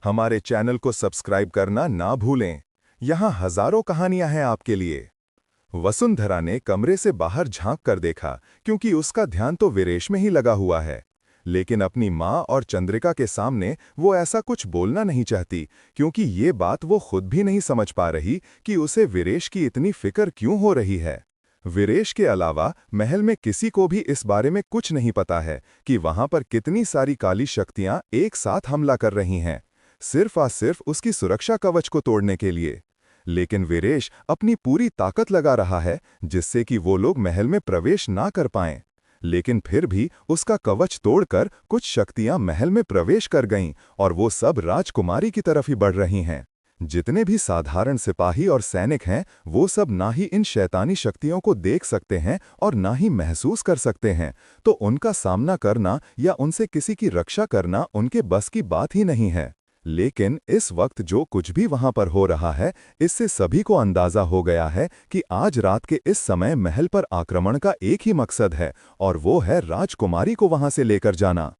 हमारे चैनल को सब्सक्राइब करना ना भूलें। यहाँ हजारों कहानियां हैं आपके लिए। वसुंधरा ने कमरे से बाहर झांक कर देखा, क्योंकि उसका ध्यान तो वीरेश में ही लगा हुआ है। लेकिन अपनी माँ और चंद्रिका के सामने वो ऐसा कुछ बोलना नहीं चाहती, क्योंकि ये बात वो खुद भी नहीं समझ पा रही कि उसे वीरेश की इतनी फिक्र क्यों हो रही है। वीरेश के अलावा महल में किसी को भी इस बारे में कुछ नहीं पता है कि वहां पर कितनी सारी काली शक्तियां एक साथ हमला कर रही हैं, सिर्फ और सिर्फ उसकी सुरक्षा कवच को तोड़ने के लिए। लेकिन वीरेश अपनी पूरी ताकत लगा रहा है, जिससे कि वो लोग महल में प्रवेश ना कर पाएं। लेकिन फिर भी उसका कवच तोड़कर कुछ शक्तियां महल में प्रवेश कर गईं और वो सब राजकुमारी की तरफ ही बढ़ रही हैं। जितने भी साधारण सिपाही और सैनिक हैं, वो सब ना ही इन शैतानी शक्तियों को देख सकते हैं और ना ही महसूस कर सकते हैं, तो उनका सामना करना या उनसे किसी की रक्षा करना उनके बस की बात ही नहीं है। लेकिन इस वक्त जो कुछ भी वहां पर हो रहा है, इससे सभी को अंदाजा हो गया है कि आज रात के इस समय महल पर आक्रमण का एक ही मकसद है, और वो है राजकुमारी को वहां से लेकर जाना।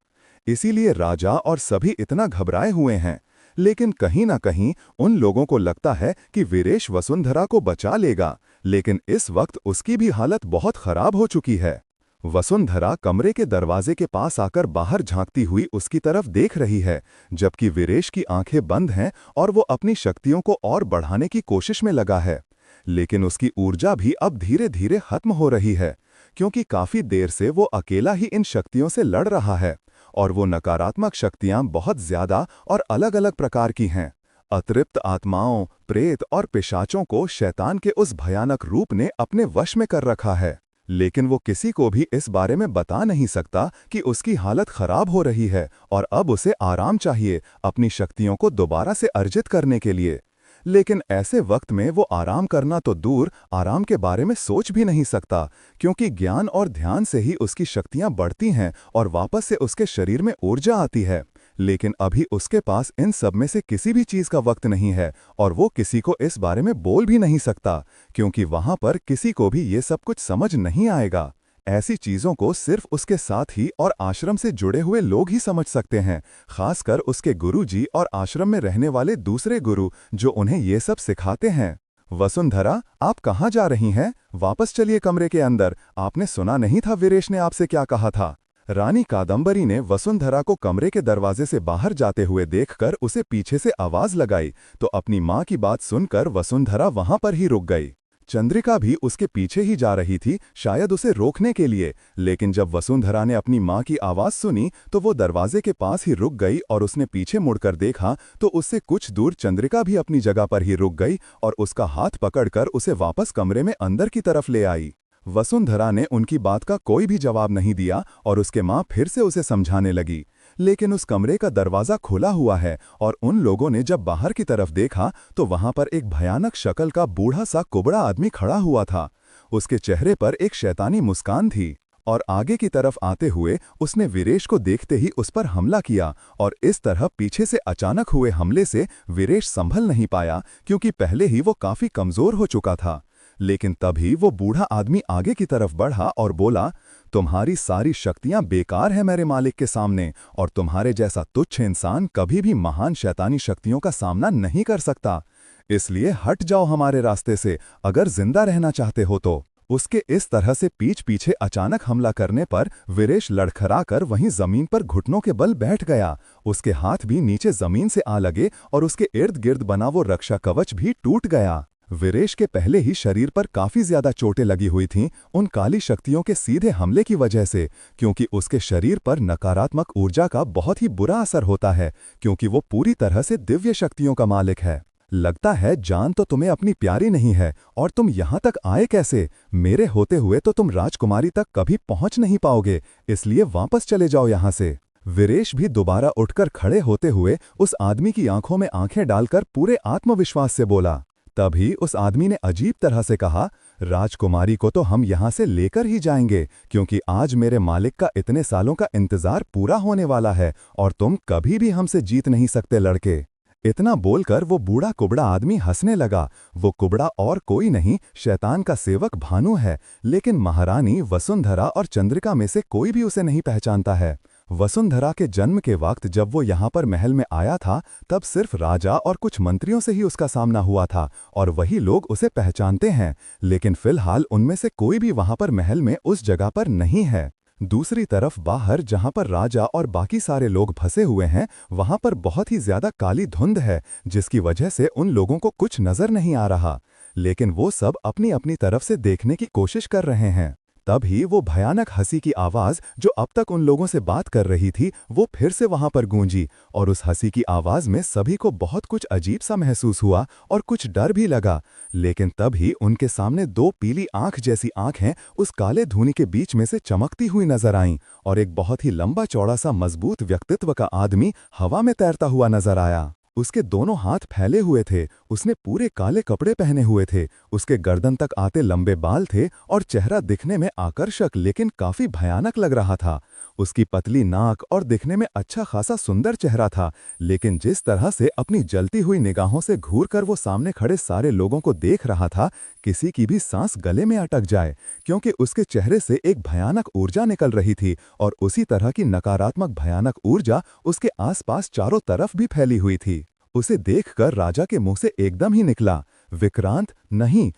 इसीलिए राजा और सभी इतना घबराए हुए हैं। लेकिन कहीं ना कहीं उन लोगों को लगता है कि वीरेश वसुंधरा को बचा लेगा, लेकिन इस वक्त उसकी भी हालत बहुत खराब हो चुकी है। वसुंधरा कमरे के दरवाजे के पास आकर बाहर झांकती हुई उसकी तरफ देख रही है, जबकि वीरेश की आंखें बंद हैं और वो अपनी शक्तियों को और बढ़ाने की कोशिश में लगा है। लेकिन उसकी ऊर्जा भी अब धीरे धीरे खत्म हो रही है, क्योंकि काफी देर से वो अकेला ही इन शक्तियों से लड़ रहा है, और वो नकारात्मक शक्तियां बहुत ज्यादा और अलग-अलग प्रकार की हैं। अतृप्त आत्माओं, प्रेत और पिशाचों को शैतान के उस भयानक रूप ने अपने वश में कर रखा है। लेकिन वो किसी को भी इस बारे में बता नहीं सकता कि उसकी हालत खराब हो रही है और अब उसे आराम चाहिए अपनी शक्तियों को दोबारा से अर्जित करने के लिए। लेकिन ऐसे वक्त में वो आराम करना तो दूर, आराम के बारे में सोच भी नहीं सकता, क्योंकि ज्ञान और ध्यान से ही उसकी शक्तियां बढ़ती हैं और वापस से उसके शरीर में ऊर्जा आती है। लेकिन अभी उसके पास इन सब में से किसी भी चीज का वक्त नहीं है, और वो किसी को इस बारे में बोल भी नहीं सकता, क्योंकि वहां पर किसी को भी ये सब कुछ समझ नहीं आएगा। ऐसी चीजों को सिर्फ उसके साथ ही और आश्रम से जुड़े हुए लोग ही समझ सकते हैं, खासकर उसके गुरुजी और आश्रम में रहने वाले दूसरे गुरु, जो उन्हें ये सब सिखाते हैं। वसुंधरा, आप कहाँ जा रही हैं? वापस चलिए कमरे के अंदर। आपने सुना नहीं था वीरेश ने आपसे क्या कहा था? रानी कादंबरी ने वसुंधरा को कमरे के दरवाजे से बाहर जाते हुए देखकर उसे पीछे से आवाज लगाई, तो अपनी माँ की बात सुनकर वसुंधरा वहां पर ही रुक गई। चंद्रिका भी उसके पीछे ही जा रही थी, शायद उसे रोकने के लिए, लेकिन जब वसुंधरा ने अपनी माँ की आवाज सुनी तो वो दरवाजे के पास ही रुक गई, और उसने पीछे मुड़कर देखा तो उससे कुछ दूर चंद्रिका भी अपनी जगह पर ही रुक गई और उसका हाथ पकड़कर उसे वापस कमरे में अंदर की तरफ ले आई। वसुंधरा ने उनकी बात का कोई भी जवाब नहीं दिया और उसके माँ फिर से उसे समझाने लगी। लेकिन उस कमरे का दरवाजा खुला हुआ है, और उन लोगों ने जब बाहर की तरफ देखा तो वहां पर एक भयानक शक्ल का बूढ़ा सा कुबड़ा आदमी खड़ा हुआ था। उसके चेहरे पर एक शैतानी मुस्कान थी, और आगे की तरफ आते हुए उसने वीरेश को देखते ही उस पर हमला किया, और इस तरह पीछे से अचानक हुए हमले से वीरेश संभल नहीं पाया, क्योंकि पहले ही वो काफी कमजोर हो चुका था। लेकिन तभी वो बूढ़ा आदमी आगे की तरफ बढ़ा और बोला, तुम्हारी सारी शक्तियां बेकार हैं मेरे मालिक के सामने, और तुम्हारे जैसा तुच्छ इंसान कभी भी महान शैतानी शक्तियों का सामना नहीं कर सकता। इसलिए हट जाओ हमारे रास्ते से, अगर जिंदा रहना चाहते हो तो। उसके इस तरह से पीछ पीछे अचानक हमला करने पर वीरेश लड़खड़ाकर वहीं जमीन पर घुटनों के बल बैठ गया। उसके हाथ भी नीचे जमीन से आ लगे और उसके इर्द गिर्द बना वो रक्षा कवच भी टूट गया। वीरेश के पहले ही शरीर पर काफी ज्यादा चोटें लगी हुई थीं, उन काली शक्तियों के सीधे हमले की वजह से, क्योंकि उसके शरीर पर नकारात्मक ऊर्जा का बहुत ही बुरा असर होता है, क्योंकि वो पूरी तरह से दिव्य शक्तियों का मालिक है। लगता है जान तो तुम्हें अपनी प्यारी नहीं है, और तुम यहाँ तक आए कैसे? मेरे होते हुए तो तुम राजकुमारी तक कभी पहुंच नहीं पाओगे, इसलिए वापस चले जाओ यहाँ से। वीरेश भी दोबारा उठकर खड़े होते हुए उस आदमी की आंखों में आंखें डालकर पूरे आत्मविश्वास से बोला। तभी उस आदमी ने अजीब तरह से कहा, राजकुमारी को तो हम यहाँ से लेकर ही जाएंगे, क्योंकि आज मेरे मालिक का इतने सालों का इंतजार पूरा होने वाला है, और तुम कभी भी हमसे जीत नहीं सकते लड़के। इतना बोलकर वो बूढ़ा कुबड़ा आदमी हंसने लगा। वो कुबड़ा और कोई नहीं, शैतान का सेवक भानु है, लेकिन महारानी वसुंधरा और चंद्रिका में से कोई भी उसे नहीं पहचानता है। वसुंधरा के जन्म के वक्त जब वो यहाँ पर महल में आया था, तब सिर्फ राजा और कुछ मंत्रियों से ही उसका सामना हुआ था और वही लोग उसे पहचानते हैं, लेकिन फिलहाल उनमें से कोई भी वहाँ पर महल में उस जगह पर नहीं है। दूसरी तरफ बाहर जहाँ पर राजा और बाकी सारे लोग फंसे हुए हैं, वहाँ पर बहुत ही ज्यादा काली धुंध है, जिसकी वजह से उन लोगों को कुछ नजर नहीं आ रहा, लेकिन वो सब अपनी अपनी तरफ से देखने की कोशिश कर रहे हैं। तभी वो भयानक हंसी की आवाज जो अब तक उन लोगों से बात कर रही थी, वो फिर से वहां पर गूंजी और उस हंसी की आवाज में सभी को बहुत कुछ अजीब सा महसूस हुआ और कुछ डर भी लगा। लेकिन तभी उनके सामने दो पीली आंख जैसी आंखें उस काले धुनी के बीच में से चमकती हुई नजर आईं और एक बहुत ही लंबा चौड़ा सा मजबूत व्यक्तित्व का आदमी हवा में तैरता हुआ नजर आया। उसके दोनों हाथ फैले हुए थे, उसने पूरे काले कपड़े पहने हुए थे, उसके गर्दन तक आते लंबे बाल थे और चेहरा दिखने में आकर्षक लेकिन काफी भयानक लग रहा था। उसकी पतली नाक और दिखने में अच्छा खासा सुंदर चेहरा था, लेकिन जिस तरह से अपनी जलती हुई निगाहों से घूरकर वो सामने खड़े सारे लोगों को देख रहा था, किसी की भी सांस गले में अटक जाए, क्योंकि उसके चेहरे से एक भयानक ऊर्जा निकल रही थी और उसी तरह की नकारात्मक भयानक ऊर्जा उसके आसपास चारों तरफ भी फैली हुई थी। उसे देखकर राजा के मुंह से एकदम ही निकला, विक्रांत, नहीं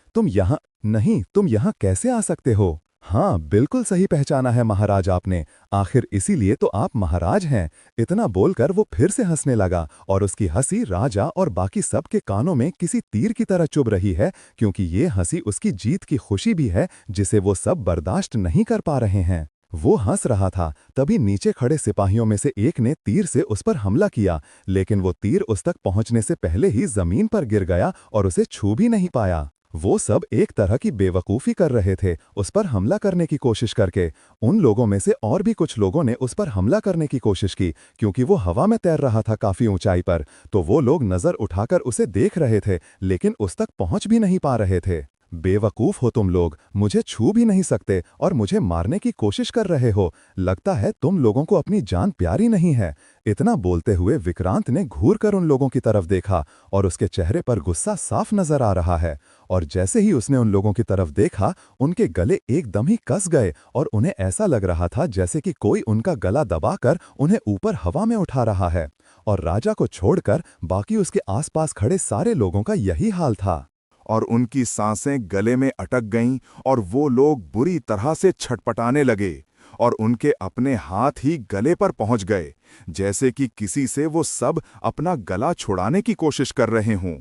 तुम यहाँ कैसे आ सकते हो? हाँ, बिल्कुल सही पहचाना है महाराज आपने, आखिर इसीलिए तो आप महाराज हैं। इतना बोलकर वो फिर से हंसने लगा और उसकी हंसी राजा और बाकी सब के कानों में किसी तीर की तरह चुभ रही है, क्योंकि ये हंसी उसकी जीत की खुशी भी है जिसे वो सब बर्दाश्त नहीं कर पा रहे हैं। वो हंस रहा था, तभी नीचे खड़े सिपाहियों में से एक ने तीर से उस पर हमला किया, लेकिन वो तीर उस तक पहुंचने से पहले ही जमीन पर गिर गया और उसे छू भी नहीं पाया। वो सब एक तरह की बेवकूफ़ी कर रहे थे, उस पर हमला करने की कोशिश करके। उन लोगों में से और भी कुछ लोगों ने उस पर हमला करने की कोशिश की, क्योंकि वो हवा में तैर रहा था काफ़ी ऊंचाई पर, तो वो लोग नज़र उठाकर उसे देख रहे थे, लेकिन उस तक पहुंच भी नहीं पा रहे थे। बेवकूफ हो तुम लोग, मुझे छू भी नहीं सकते और मुझे मारने की कोशिश कर रहे हो। लगता है तुम लोगों को अपनी जान प्यारी नहीं है। इतना बोलते हुए विक्रांत ने घूरकर उन लोगों की तरफ देखा और उसके चेहरे पर गुस्सा साफ नजर आ रहा है। और जैसे ही उसने उन लोगों की तरफ देखा, उनके गले एकदम ही कस गए और उन्हें ऐसा लग रहा था जैसे कि कोई उनका गला दबाकर उन्हें ऊपर हवा में उठा रहा है। और राजा को छोड़कर बाकी उसके आसपास खड़े सारे लोगों का यही हाल था। और उनकी सांसें गले में अटक गईं और वो लोग बुरी तरह से छटपटाने लगे और उनके अपने हाथ ही गले पर पहुंच गए, जैसे कि किसी से वो सब अपना गला छुड़ाने की कोशिश कर रहे हों।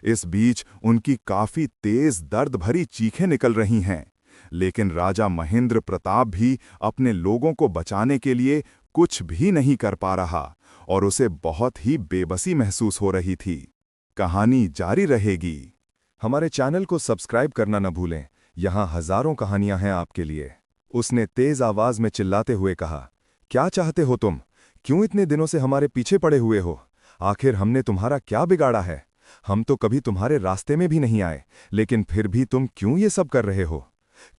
इस बीच उनकी काफी तेज दर्द भरी चीखें निकल रही हैं, लेकिन राजा महेंद्र प्रताप भी अपने लोगों को बचाने के लिए कुछ भी नहीं कर पा रहा और उसे बहुत ही बेबसी महसूस हो रही थी। कहानी जारी रहेगी। हमारे चैनल को सब्सक्राइब करना न भूलें, यहाँ हजारों कहानियां हैं आपके लिए। उसने तेज आवाज में चिल्लाते हुए कहा, क्या चाहते हो तुम? क्यों इतने दिनों से हमारे पीछे पड़े हुए हो? आखिर हमने तुम्हारा क्या बिगाड़ा है? हम तो कभी तुम्हारे रास्ते में भी नहीं आए, लेकिन फिर भी तुम क्यों ये सब कर रहे हो?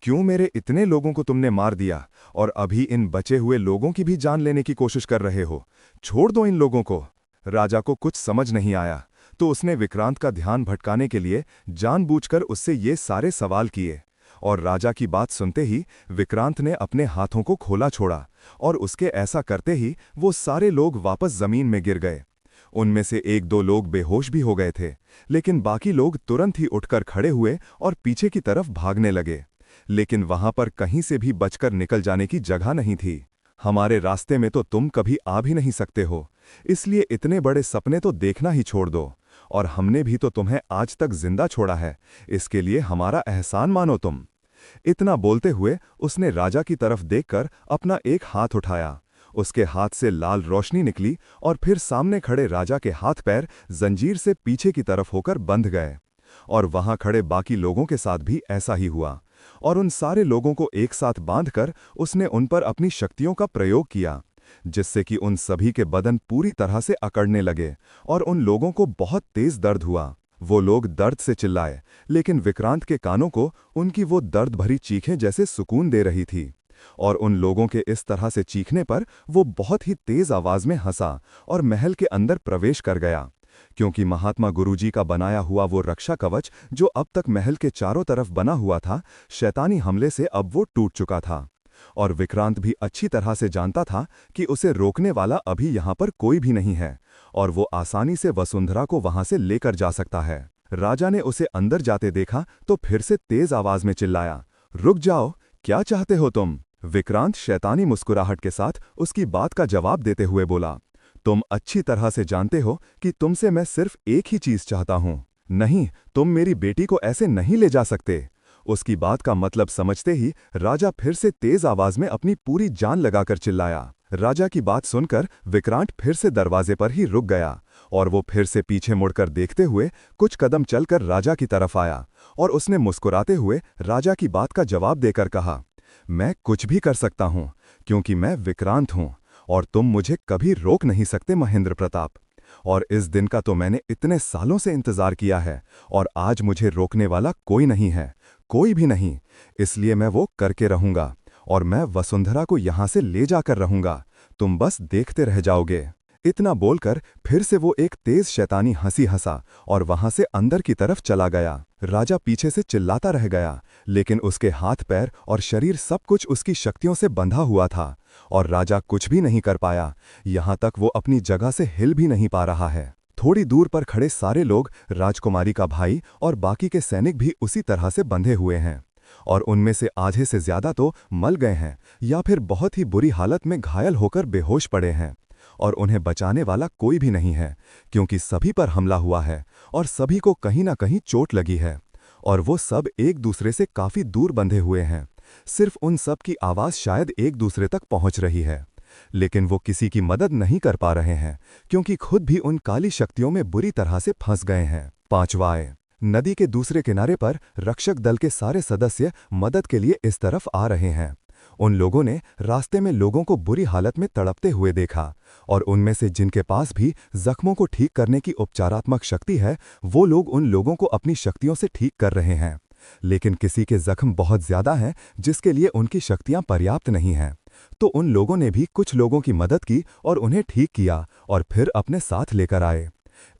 क्यों मेरे इतने लोगों को तुमने मार दिया और अभी इन बचे हुए लोगों की भी जान लेने की कोशिश कर रहे हो? छोड़ दो इन लोगों को। राजा को कुछ समझ नहीं आया, तो उसने विक्रांत का ध्यान भटकाने के लिए जानबूझकर उससे ये सारे सवाल किए। और राजा की बात सुनते ही विक्रांत ने अपने हाथों को खोला छोड़ा और उसके ऐसा करते ही वो सारे लोग वापस जमीन में गिर गए। उनमें से एक दो लोग बेहोश भी हो गए थे, लेकिन बाकी लोग तुरंत ही उठकर खड़े हुए और पीछे की तरफ भागने लगे, लेकिन वहां पर कहीं से भी बचकर निकल जाने की जगह नहीं थी। हमारे रास्ते में तो तुम कभी आ भी नहीं सकते हो, इसलिए इतने बड़े सपने तो देखना ही छोड़ दो। और हमने भी तो तुम्हें आज तक जिंदा छोड़ा है, इसके लिए हमारा एहसान मानो तुम। इतना बोलते हुए उसने राजा की तरफ देखकर अपना एक हाथ उठाया। उसके हाथ से लाल रोशनी निकली और फिर सामने खड़े राजा के हाथ पैर जंजीर से पीछे की तरफ होकर बंध गए। और वहां खड़े बाकी लोगों के साथ भी ऐसा ही हुआ, और उन सारे लोगों को एक साथ बांधकर उसने उन पर अपनी शक्तियों का प्रयोग किया, जिससे कि उन सभी के बदन पूरी तरह से अकड़ने लगे और उन लोगों को बहुत तेज दर्द हुआ। वो लोग दर्द से चिल्लाए, लेकिन विक्रांत के कानों को उनकी वो दर्द भरी चीखें जैसे सुकून दे रही थी। और उन लोगों के इस तरह से चीखने पर वो बहुत ही तेज आवाज में हंसा और महल के अंदर प्रवेश कर गया, क्योंकि महात्मा गुरुजी का बनाया हुआ वो रक्षा कवच जो अब तक महल के चारों तरफ बना हुआ था, शैतानी हमले से अब वो टूट चुका था। और विक्रांत भी अच्छी तरह से जानता था कि उसे रोकने वाला अभी यहाँ पर कोई भी नहीं है और वो आसानी से वसुंधरा को वहां से लेकर जा सकता है। राजा ने उसे अंदर जाते देखा तो फिर से तेज आवाज में चिल्लाया, रुक जाओ, क्या चाहते हो तुम? विक्रांत शैतानी मुस्कुराहट के साथ उसकी बात का जवाब देते हुए बोला, तुम अच्छी तरह से जानते हो कि तुमसे मैं सिर्फ एक ही चीज चाहता हूं। नहीं, तुम मेरी बेटी को ऐसे नहीं ले जा सकते। उसकी बात का मतलब समझते ही राजा फिर से तेज आवाज में अपनी पूरी जान लगाकर चिल्लाया। राजा की बात सुनकर विक्रांत फिर से दरवाजे पर ही रुक गया और वो फिर से पीछे मुड़कर देखते हुए कुछ कदम चलकर राजा की तरफ आया और उसने मुस्कुराते हुए राजा की बात का जवाब देकर कहा, मैं कुछ भी कर सकता हूं क्योंकि मैं विक्रांत हूं और तुम मुझे कभी रोक नहीं सकते महेंद्र प्रताप। और इस दिन का तो मैंने इतने सालों से इंतजार किया है और आज मुझे रोकने वाला कोई नहीं है, कोई भी नहीं। इसलिए मैं वो करके रहूंगा और मैं वसुंधरा को यहां से ले जाकर रहूंगा। तुम बस देखते रह जाओगे। इतना बोलकर फिर से वो एक तेज शैतानी हंसी हंसा और वहां से अंदर की तरफ चला गया। राजा पीछे से चिल्लाता रह गया, लेकिन उसके हाथ पैर और शरीर सब कुछ उसकी शक्तियों से बंधा हुआ था और राजा कुछ भी नहीं कर पाया। यहां तक वो अपनी जगह से हिल भी नहीं पा रहा है। थोड़ी दूर पर खड़े सारे लोग, राजकुमारी का भाई और बाकी के सैनिक भी उसी तरह से बंधे हुए हैं और उनमें से आधे से ज्यादा तो मल गए हैं या फिर बहुत ही बुरी हालत में घायल होकर बेहोश पड़े हैं और उन्हें बचाने वाला कोई भी नहीं है क्योंकि सभी पर हमला हुआ है और सभी को कहीं ना कहीं चोट लगी है और वो सब एक दूसरे से काफी दूर बंधे हुए हैं। सिर्फ उन सब की आवाज शायद एक दूसरे तक पहुंच रही है, लेकिन वो किसी की मदद नहीं कर पा रहे हैं क्योंकि खुद भी उन काली शक्तियों में बुरी तरह से फंस गए हैं। पांचवाए, नदी के दूसरे किनारे पर रक्षक दल के सारे सदस्य मदद के लिए इस तरफ आ रहे हैं। उन लोगों ने रास्ते में लोगों को बुरी हालत में तड़पते हुए देखा और उनमें से जिनके पास भी जख्मों को ठीक करने की उपचारात्मक शक्ति है, वो लोग उन लोगों को अपनी शक्तियों से ठीक कर रहे हैं। लेकिन किसी के जख्म बहुत ज्यादा हैं जिसके लिए उनकी शक्तियां पर्याप्त नहीं हैं, तो उन लोगों ने भी कुछ लोगों की मदद की और उन्हें ठीक किया और फिर अपने साथ लेकर आए।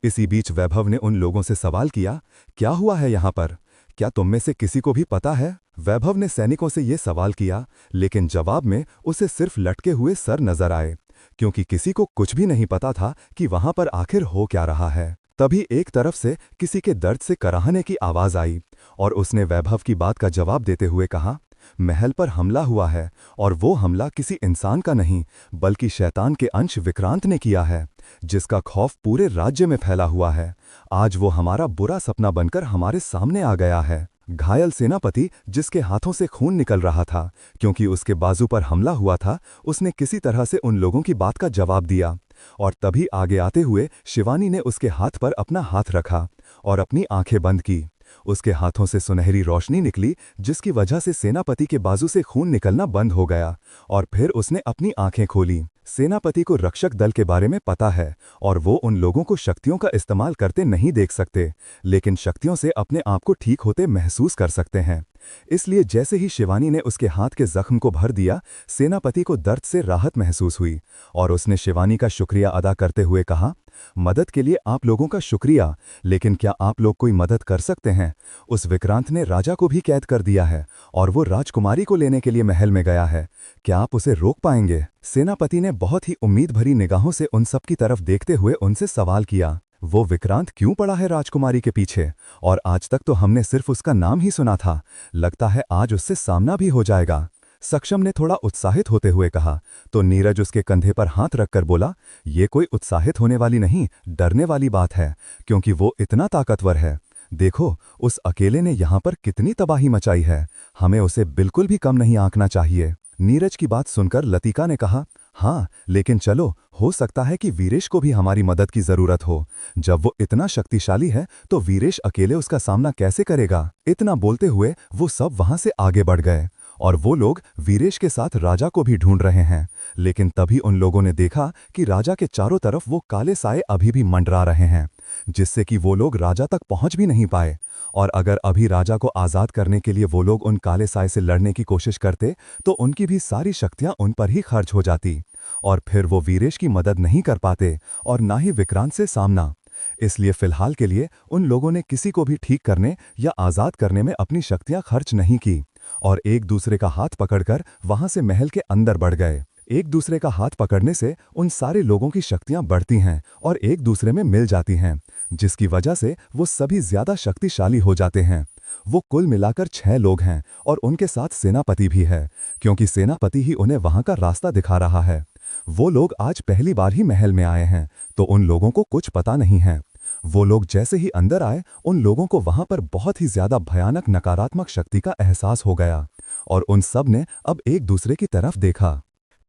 इसी बीच वैभव ने उन लोगों से सवाल किया, क्या हुआ है यहाँ पर? क्या तुम में से किसी को भी पता है? वैभव ने सैनिकों से ये सवाल किया, लेकिन जवाब में उसे सिर्फ लटके हुए सर नजर आए क्योंकि किसी को कुछ भी नहीं पता था कि वहां पर आखिर हो क्या रहा है। तभी एक तरफ से किसी के दर्द से कराहने की आवाज आई और उसने वैभव की बात का जवाब देते हुए कहा, महल पर हमला हुआ है और वो हमला किसी इंसान का नहीं बल्कि शैतान के अंश विक्रांत ने किया है, जिसका खौफ पूरे राज्य में फैला हुआ है। आज वो हमारा बुरा सपना बनकर हमारे सामने आ गया है। घायल सेनापति, जिसके हाथों से खून निकल रहा था क्योंकि उसके बाजू पर हमला हुआ था, उसने किसी तरह से उन लोगों की बात का जवाब दिया और तभी आगे आते हुए शिवानी ने उसके हाथ पर अपना हाथ रखा और अपनी आंखें बंद की। उसके हाथों से सुनहरी रोशनी निकली जिसकी वजह से सेनापति के बाजू से खून निकलना बंद हो गया और फिर उसने अपनी आंखें खोली। सेनापति को रक्षक दल के बारे में पता है और वो उन लोगों को शक्तियों का इस्तेमाल करते नहीं देख सकते, लेकिन शक्तियों से अपने आप को ठीक होते महसूस कर सकते हैं। इसलिए जैसे ही शिवानी ने उसके हाथ के जख्म को भर दिया, सेनापति को दर्द से राहत महसूस हुई और उसने शिवानी का शुक्रिया अदा करते हुए कहा, मदद के लिए आप लोगों का शुक्रिया, लेकिन क्या आप लोग कोई मदद कर सकते हैं? उस विक्रांत ने राजा को भी कैद कर दिया है और वो राजकुमारी को लेने के लिए महल में गया है। क्या आप उसे रोक पाएंगे? सेनापति ने बहुत ही उम्मीद भरी निगाहों से उन सब की तरफ देखते हुए उनसे सवाल किया। वो विक्रांत क्यों पड़ा है राजकुमारी के पीछे? और आज तक तो हमने सिर्फ उसका नाम ही सुना था, लगता है आज उससे सामना भी हो जाएगा। सक्षम ने थोड़ा उत्साहित होते हुए कहा, तो नीरज उसके कंधे पर हाथ रखकर बोला, ये कोई उत्साहित होने वाली नहीं, डरने वाली बात है, क्योंकि वो इतना ताकतवर है। देखो, उस अकेले ने यहाँ पर कितनी तबाही मचाई है, हमें उसे बिल्कुल भी कम नहीं आंकना चाहिए। नीरज की बात सुनकर लतिका ने कहा, हाँ, लेकिन चलो, हो सकता है कि वीरेश को भी हमारी मदद की जरूरत हो। जब वो इतना शक्तिशाली है तो वीरेश अकेले उसका सामना कैसे करेगा? इतना बोलते हुए वो सब वहां से आगे बढ़ गए और वो लोग वीरेश के साथ राजा को भी ढूंढ रहे हैं, लेकिन तभी उन लोगों ने देखा कि राजा के चारों तरफ वो काले साए अभी भी मंडरा रहे हैं, जिससे कि वो लोग राजा तक पहुंच भी नहीं पाए। और अगर अभी राजा को आजाद करने के लिए वो लोग उन काले साए से लड़ने की कोशिश करते तो उनकी भी सारी शक्तियां उन पर ही खर्च हो जाती और फिर वो वीरेश की मदद नहीं कर पाते और ना ही विक्रांत से सामना। इसलिए फिलहाल के लिए उन लोगों ने किसी को भी ठीक करने या आजाद करने में अपनी शक्तियां खर्च नहीं की और एक दूसरे का हाथ पकड़कर वहां से महल के अंदर बढ़ गए। एक दूसरे का हाथ पकड़ने से उन सारे लोगों की शक्तियां बढ़ती हैं और एक दूसरे में मिल जाती हैं, जिसकी वजह से वो सभी ज्यादा शक्तिशाली हो जाते हैं। वो कुल मिलाकर 6 लोग हैं और उनके साथ सेनापति भी है, क्योंकि सेनापति ही उन्हें वहां का रास्ता दिखा रहा है। वो लोग आज पहली बार ही महल में आए हैं, तो उन लोगों को कुछ पता नहीं है। वो लोग जैसे ही अंदर आए, उन लोगों को वहां पर बहुत ही ज्यादा भयानक नकारात्मक शक्ति का एहसास हो गया और उन सब ने अब एक दूसरे की तरफ देखा।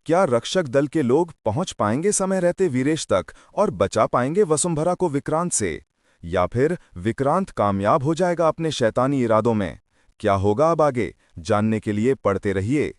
क्या रक्षक दल के लोग पहुंच पाएंगे समय रहते वीरेश तक और बचा पाएंगे वसुंधरा को विक्रांत से, या फिर विक्रांत कामयाब हो जाएगा अपने शैतानी इरादों में? क्या होगा अब आगे, जानने के लिए पढ़ते रहिए।